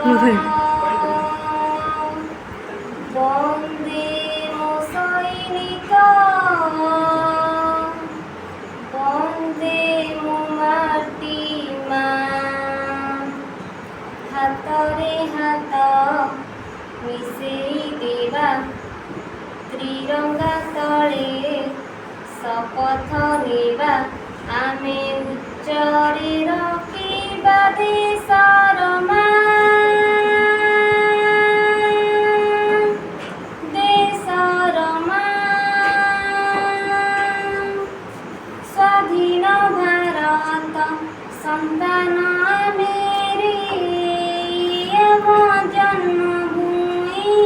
বন্দে মো সৈনিক, বন্দে মো মাটি মা। ହାତରେ ହାତ ମିଶେଇ ଦେବା, ତ୍ରିରଙ୍ଗା ତଳେ ଶପଥ ନେବା, ଆମେ ଉଚ୍ଚରେ ରଖିବା ଦେଶର ମାନ, ଦେଶର ମାନ। ସ୍ୱାଧୀନ ଭାରତ ସନ୍ତାନ ଆମେ ରେ, ଆମ ଜନ୍ମଭୂମି।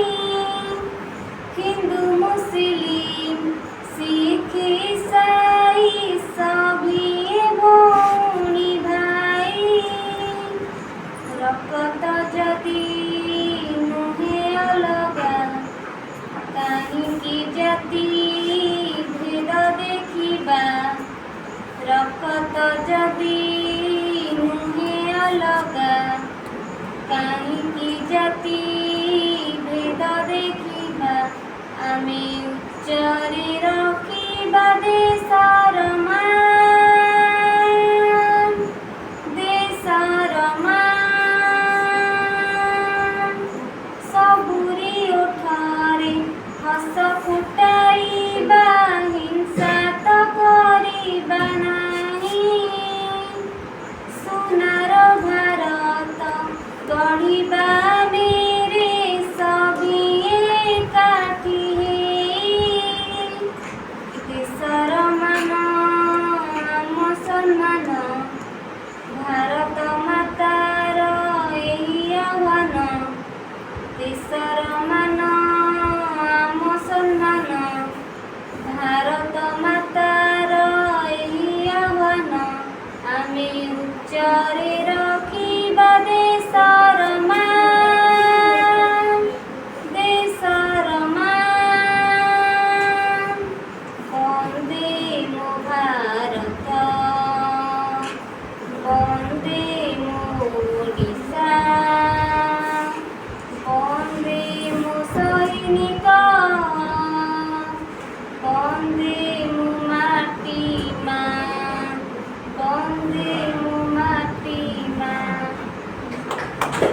ହିନ୍ଦୁ ମୁସଲିମ ଶିଖ ଇସାଇ ସଭିଏ ଭଉଣୀ ଭାଇ। ରକ୍ତ ଯଦି ନୁହେଁ ଅଲଗା, କାହିଁକି ଜାତି ଭେଦ ଦେଖିବା। ରକ୍ତ ଯଦି ନୁହେଁ ଅଲଗା, କାହିଁକି ଜାତି ଭେଦ ଦେଖିବା। ଆମେ ଉଚ୍ଚରେ ରଖିବା ଦେଶର ମାନ, ଦେଶର ମାନ। ସବୁରି ଓଠରେ ହସ ଫୁଟାଇବା, ହିଂସା ତ କରିବା ନାହିଁ। ସୁନାର ଭାରତ ଗଢ଼ିବା ମେରେ ସଭିଏ ଏକାଠି ହେଇ। ଦେଶର ମାନ ଆମ ସମ୍ମାନ, ଭାରତ ମାତାର ଏହି ଆହ୍ୱାନ। ଦେଶର ମାନ ଆମ ସମ୍ମାନ, ଭାରତ ମାତାର ଏହି ଆହ୍ୱାନ। ଆମେ ଉଚ୍ଚରେ